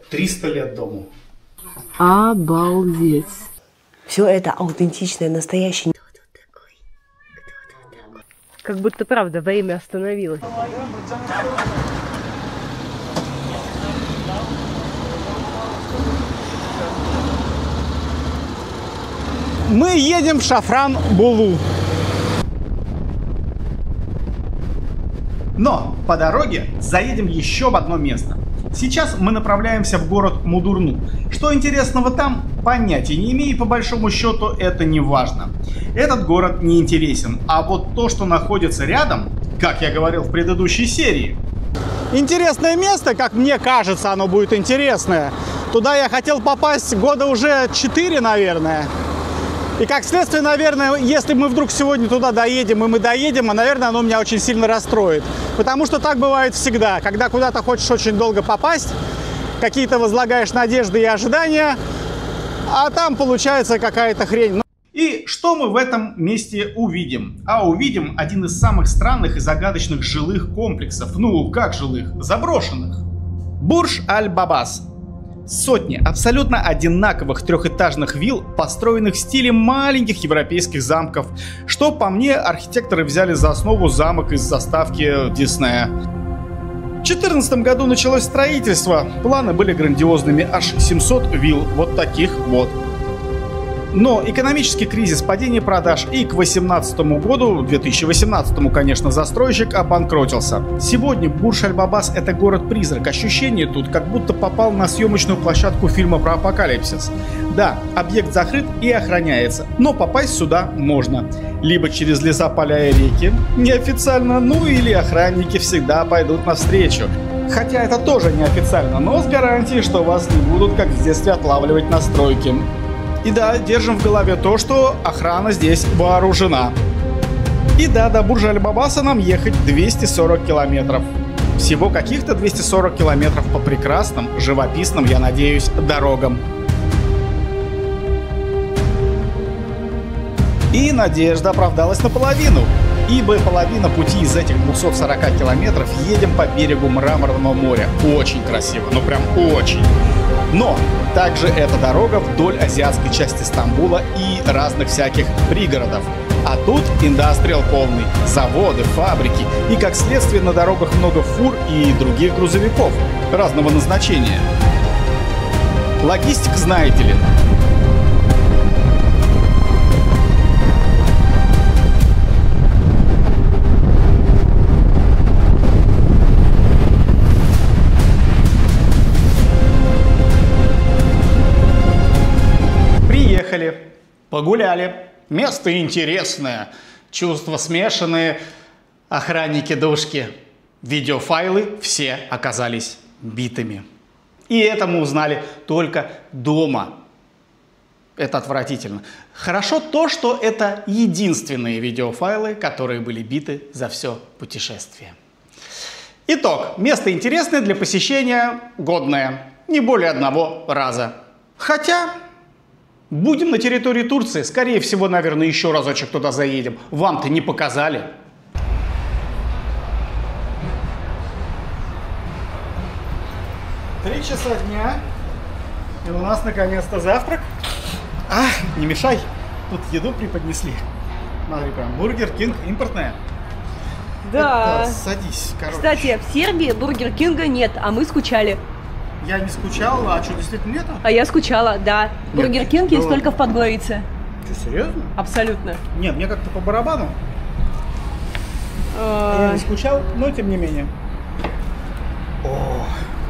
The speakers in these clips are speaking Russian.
300 лет дому. Обалдеть. Все это аутентичное, настоящее. Как будто правда время остановилось. Мы едем в Шафран-Болу. Но по дороге заедем еще в одно место. Сейчас мы направляемся в город Мудурну. Что интересного там, понятия не имею, и по большому счету это не важно. Этот город не интересен, а вот то, что находится рядом, как я говорил в предыдущей серии. Интересное место, как мне кажется, оно будет интересное. Туда я хотел попасть года уже 4, наверное. И как следствие, наверное, если мы вдруг сегодня туда доедем, и мы доедем, наверное, оно меня очень сильно расстроит. Потому что так бывает всегда. Когда куда-то хочешь очень долго попасть, какие-то возлагаешь надежды и ожидания, а там получается какая-то хрень. И что мы в этом месте увидим? А увидим один из самых странных и загадочных жилых комплексов. Ну, как жилых? Заброшенных. Бурдж-аль-Бабас. Сотни абсолютно одинаковых трехэтажных вилл, построенных в стиле маленьких европейских замков, что, по мне, архитекторы взяли за основу замок из заставки Диснея. В 2014 году началось строительство, планы были грандиозными, аж 700 вилл, вот таких вот. Но экономический кризис, падение продаж, и к 2018 году, 2018, конечно, застройщик обанкротился. Сегодня Бурдж-аль-Бабас — это город-призрак. Ощущение тут, как будто попал на съемочную площадку фильма про апокалипсис. Да, объект закрыт и охраняется, но попасть сюда можно. Либо через леса, поля и реки, неофициально, ну или охранники всегда пойдут навстречу. Хотя это тоже неофициально, но с гарантией, что вас не будут, как в детстве, отлавливать на стройке. И да, держим в голове то, что охрана здесь вооружена. И да, до Бурдж-аль-Бабаса нам ехать 240 километров. Всего каких-то 240 километров по прекрасным, живописным, я надеюсь, дорогам. И надежда оправдалась наполовину. Ибо половина пути из этих 240 километров едем по берегу Мраморного моря. Очень красиво, ну прям очень. Но также эта дорога вдоль азиатской части Стамбула и разных всяких пригородов. А тут индастриал полный. Заводы, фабрики. И как следствие на дорогах много фур и других грузовиков разного назначения. Логистика, знаете ли. Погуляли. Место интересное. Чувства смешанные. Охранники душки. Видеофайлы все оказались битыми. И это мы узнали только дома. Это отвратительно. Хорошо то, что это единственные видеофайлы, которые были биты за все путешествие. Итог. Место интересное для посещения, годное. Не более одного раза. Хотя... Будем на территории Турции. Скорее всего, наверное, еще разочек туда заедем. Вам-то не показали. Три часа дня. И у нас наконец-то завтрак. Не мешай. Тут еду преподнесли. Смотри, прям Бургер Кинг импортная. Да. Это, садись, короче. Кстати, в Сербии Бургер Кинга нет, а мы скучали. Я не скучал, а что, действительно нету? А я скучала, да. Бургер Кинг есть только в Подгорице. Что, серьезно? Абсолютно. Нет, мне как-то по барабану. Я не скучал, но тем не менее.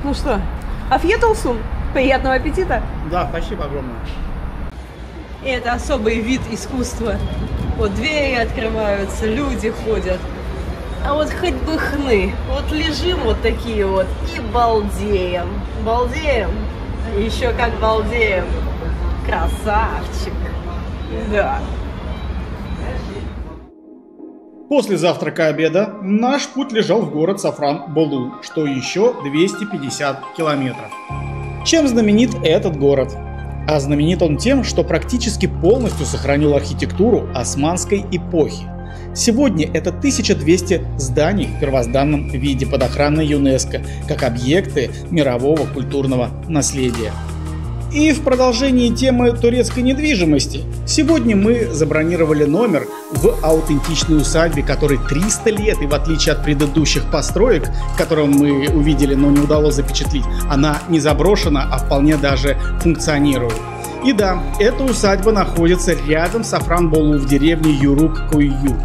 Ну что, афьетолсун? Приятного аппетита. Да, спасибо огромное. Это особый вид искусства. Вот двери открываются, люди ходят. А вот хоть бы хны. Вот лежим вот такие вот и балдеем. Балдеем. Еще как балдеем. Красавчик. Да. После завтрака-обеда наш путь лежал в город Сафран-Болу, что еще 250 километров. Чем знаменит этот город? А знаменит он тем, что практически полностью сохранил архитектуру османской эпохи. Сегодня это 1200 зданий в первозданном виде под охраной ЮНЕСКО, как объекты мирового культурного наследия. И в продолжении темы турецкой недвижимости, сегодня мы забронировали номер в аутентичной усадьбе, которой 300 лет, и в отличие от предыдущих построек, которые мы увидели, но не удалось запечатлеть, она не заброшена, а вполне даже функционирует. И да, эта усадьба находится рядом с Сафранболу в деревне Юрук-Кую.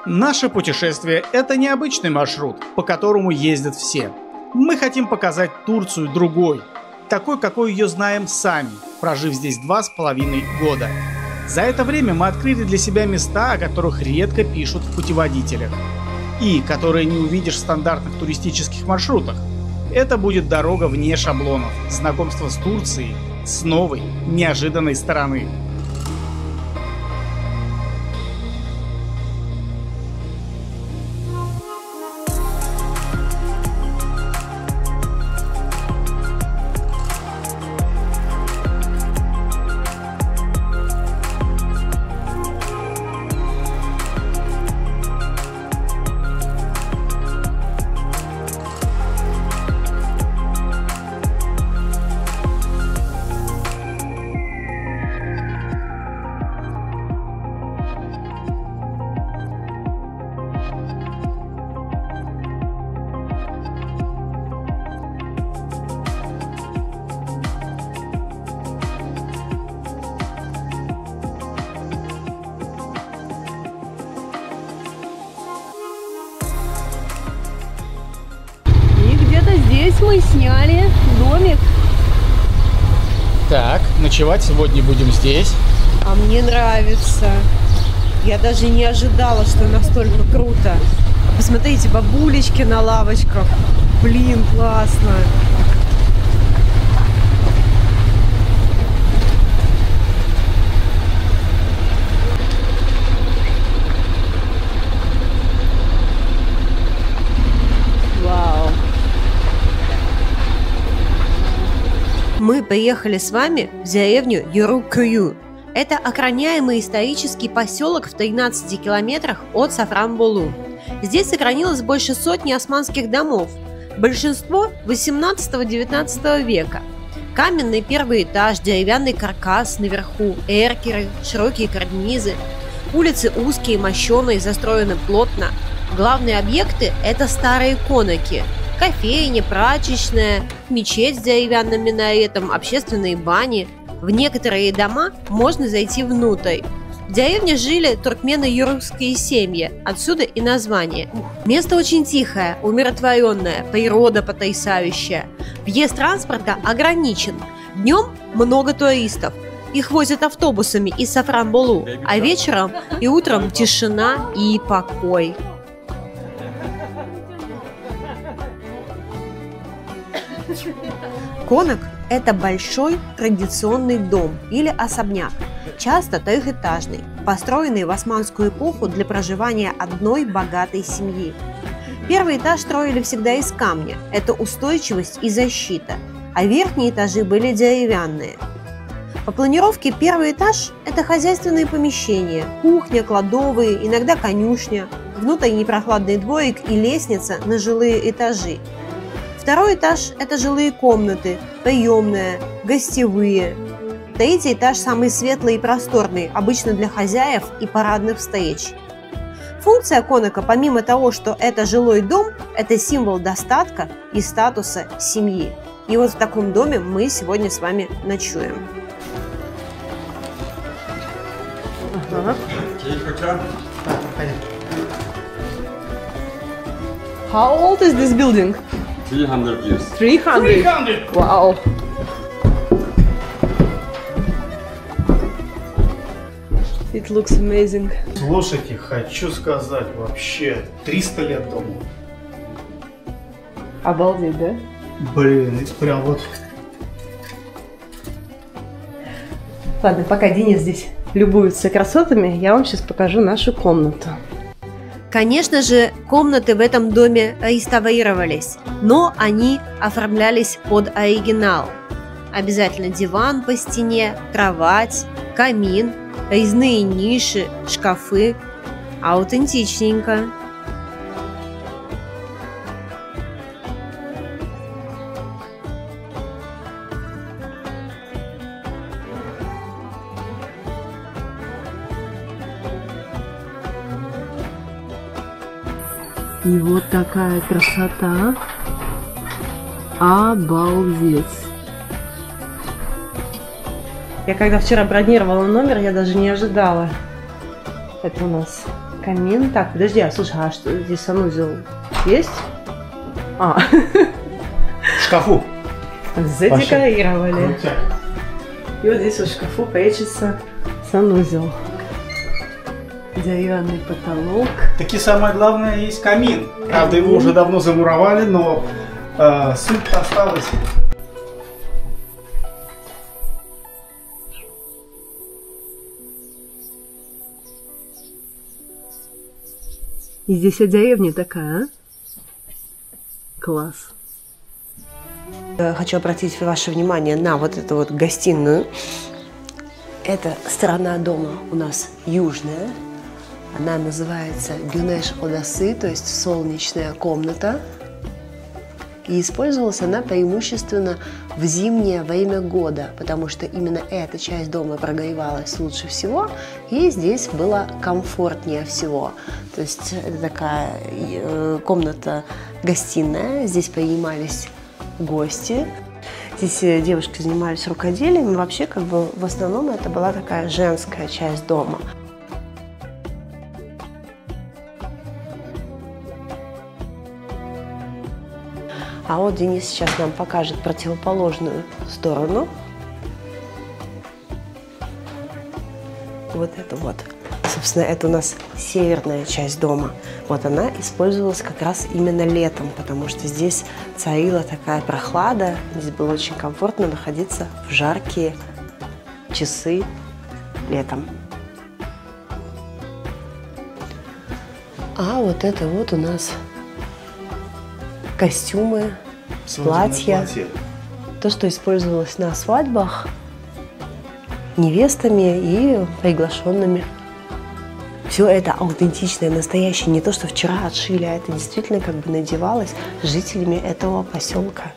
Наше путешествие – это необычный маршрут, по которому ездят все. Мы хотим показать Турцию другой, такой, какой ее знаем сами, прожив здесь 2,5 года. За это время мы открыли для себя места, о которых редко пишут в путеводителях, и которые не увидишь в стандартных туристических маршрутах. Это будет дорога вне шаблонов, знакомство с Турцией с новой, неожиданной стороны. Здесь мы сняли домик. Так, ночевать сегодня будем здесь. А мне нравится. Я даже не ожидала, что настолько круто. Посмотрите, бабулечки на лавочках. Блин, классно. Мы приехали с вами в деревню Юрук-Кую. Это охраняемый исторический поселок в 13 километрах от Сафранболу. Здесь сохранилось больше сотни османских домов, большинство 18-19 века. Каменный первый этаж, деревянный каркас наверху, эркеры, широкие карнизы. Улицы узкие, мощеные, застроены плотно. Главные объекты – это старые конаки. Кофейня, прачечная, мечеть с деревянным минаретом, общественные бани. В некоторые дома можно зайти внутрь. В деревне жили туркмено-юркские семьи, отсюда и название. Место очень тихое, умиротворенное, природа потрясающая. Въезд транспорта ограничен. Днем много туристов. Их возят автобусами из Сафранболу, а вечером и утром тишина и покой. Конак – это большой традиционный дом или особняк, часто трехэтажный, построенный в османскую эпоху для проживания одной богатой семьи. Первый этаж строили всегда из камня – это устойчивость и защита, а верхние этажи были деревянные. По планировке первый этаж – это хозяйственные помещения, кухня, кладовые, иногда конюшня, внутренний прохладный дворик и лестница на жилые этажи. Второй этаж – это жилые комнаты, приемная, гостевые. Третий этаж самый светлый и просторный, обычно для хозяев и парадных встреч. Функция конака, помимо того, что это жилой дом, это символ достатка и статуса семьи. И вот в таком доме мы сегодня с вами ночуем. How old is this building? 300 years. 300? Wow. It looks amazing. Слушайте, хочу сказать, вообще 300 лет дому. Обалдеть, да? Блин, это прям вот... Ладно, пока Денис здесь любуются красотами, я вам сейчас покажу нашу комнату. Конечно же, комнаты в этом доме реставрировались, но они оформлялись под оригинал. Обязательно диван по стене, кровать, камин, резные ниши, шкафы. Аутентичненько. И вот такая красота. Обалдеть. Я когда вчера бронировала номер, я даже не ожидала. Это у нас камин. Так, подожди, слушай, а что здесь санузел есть? В шкафу. Задекорировали. И вот здесь вот в шкафу прячется санузел. Деревянный потолок. Таки самое главное, есть камин. Правда, его уже давно замуровали, но суть осталась. И здесь вся деревня такая, а? Класс. Хочу обратить ваше внимание на вот эту вот гостиную. Эта сторона дома у нас южная. Она называется Гюнеш Одасы, то есть солнечная комната. И использовалась она преимущественно в зимнее время года, потому что именно эта часть дома прогревалась лучше всего, и здесь было комфортнее всего. То есть это такая комната-гостиная, здесь принимались гости. Здесь девушки занимались рукоделием, и вообще как бы в основном это была такая женская часть дома. А вот Денис сейчас нам покажет противоположную сторону. Вот это вот. Собственно, это у нас северная часть дома. Вот она использовалась как раз именно летом, потому что здесь царила такая прохлада. Здесь было очень комфортно находиться в жаркие часы летом. А вот это вот у нас костюмы, платья. То, что использовалось на свадьбах невестами и приглашенными. Все это аутентичное, настоящее. Не то, что вчера отшили, а это действительно как бы надевалось жителями этого поселка.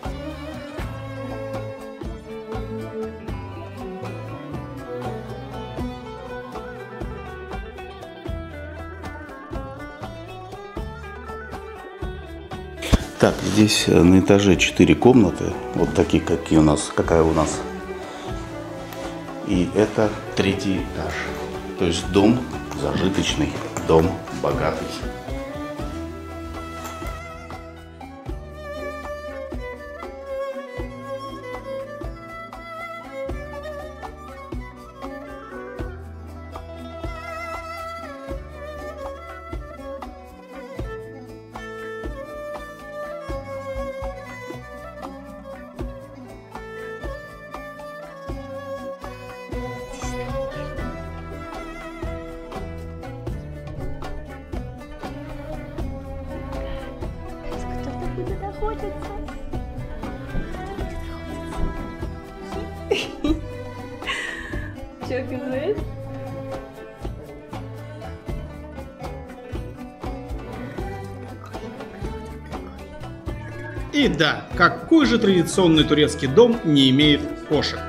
Так, здесь на этаже 4 комнаты, вот такие, какая у нас. И это 3-й этаж. То есть дом зажиточный, дом богатый. Что говоришь? И да, какой же традиционный турецкий дом не имеет кошек?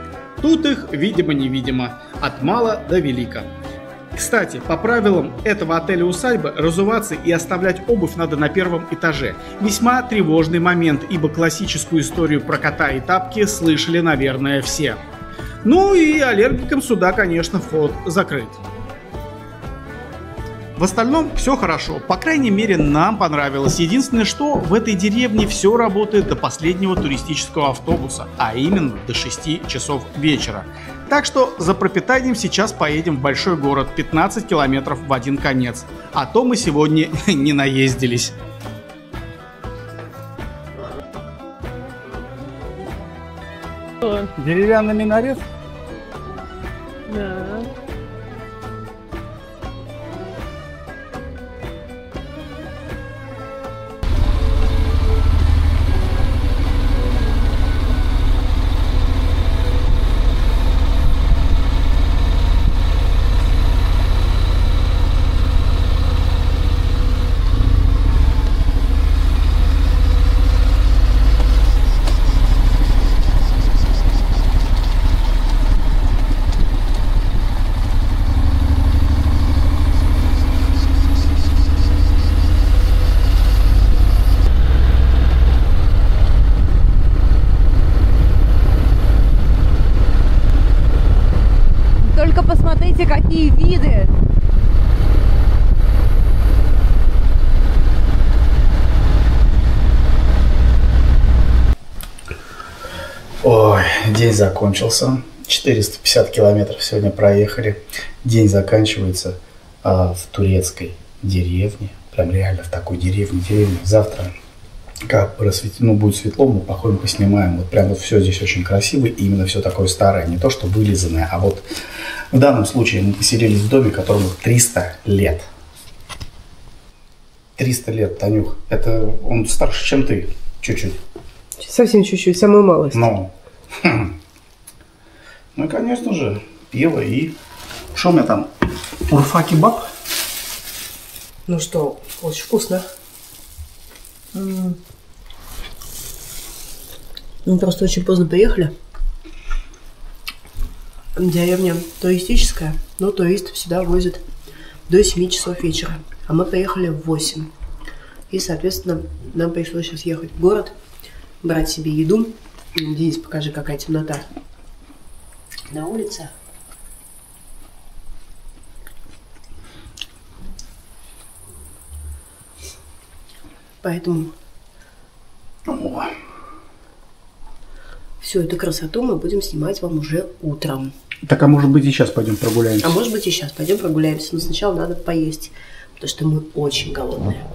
Тут их, видимо-невидимо, от мала до велика. Кстати, по правилам этого отеля-усадьбы разуваться и оставлять обувь надо на 1-м этаже. Весьма тревожный момент, ибо классическую историю про кота и тапки слышали, наверное, все. Ну и аллергикам сюда, конечно, вход закрыт. В остальном все хорошо, по крайней мере нам понравилось. Единственное, что в этой деревне все работает до последнего туристического автобуса, а именно до 6 часов вечера. Так что за пропитанием сейчас поедем в большой город, 15 километров в один конец. А то мы сегодня не наездились. Деревянный минарет? Да. какие виды! Ой, день закончился. 450 километров сегодня проехали. День заканчивается в турецкой деревне. Прям реально в такой деревне. Завтра, как будет светло, мы походим, поснимаем. Вот прям вот все здесь очень красиво. И именно все такое старое. Не то, что вылизанное, а вот в данном случае мы поселились в доме, которому 300 лет. 300 лет, Танюх. Это он старше, чем ты. Чуть-чуть. Совсем чуть-чуть, самую малость. Ну, ну и, конечно же, пиво и... Что у меня там? Урфа-кебаб? Ну что, очень вкусно. Мы просто очень поздно приехали. Деревня туристическая, но туристов сюда возят до 7 часов вечера. А мы приехали в 8. И, соответственно, нам пришлось сейчас ехать в город, брать себе еду. Денис, покажи, какая темнота на улице. Поэтому всю эту красоту мы будем снимать вам уже утром. Так, а может быть и сейчас пойдем прогуляемся? А может быть и сейчас пойдем прогуляемся, но сначала надо поесть, потому что мы очень голодные.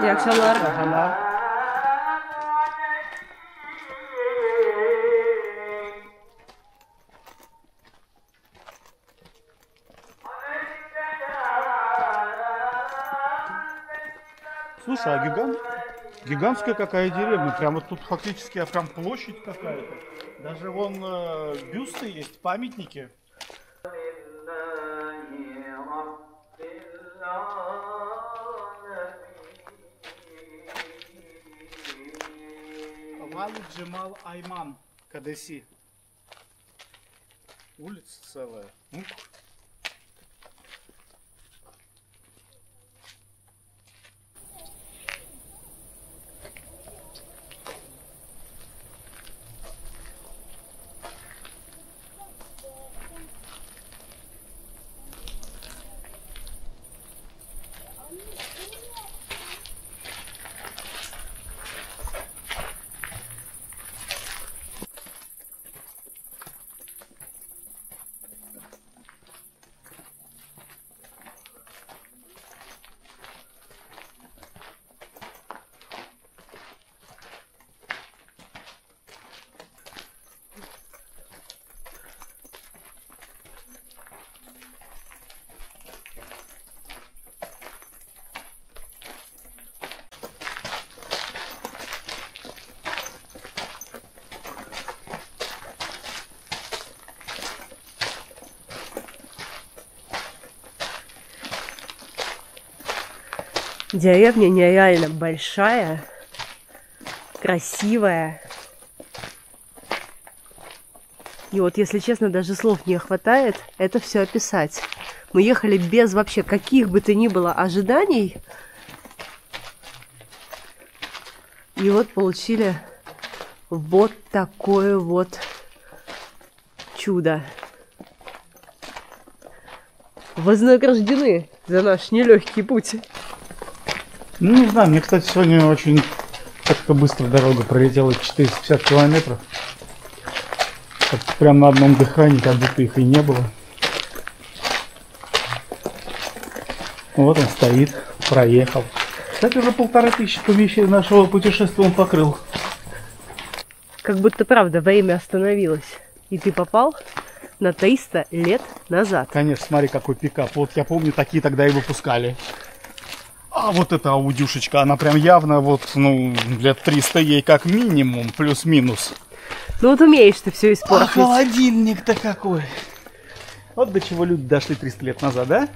İyi akşamlar. Слушай, а гигантская какая деревня. Прямо тут фактически прям площадь какая-то. Даже вон бюсты есть, памятники. Вали Джемал Айман, Кадеси. Улица целая. Деревня нереально большая, красивая. И вот, если честно, даже слов не хватает это все описать. Мы ехали без вообще каких бы то ни было ожиданий. И вот получили вот такое вот чудо. Вознаграждены за наш нелегкий путь. Ну, не знаю, мне, кстати, сегодня очень как-то быстро дорога пролетела, 450 километров. Прям на одном дыхании, как будто их и не было. Вот он стоит, проехал. Кстати, уже 1500 помещений нашего путешествия он покрыл. Как будто, правда, время остановилось. И ты попал на 300 лет назад. Конечно, смотри, какой пикап. Вот я помню, такие тогда и выпускали. А вот эта аудюшечка, она прям явно вот, ну, лет 300 ей как минимум, плюс-минус. Ну вот умеешь ты все А испортить. холодильник-то какой. Вот до чего люди дошли 300 лет назад, да?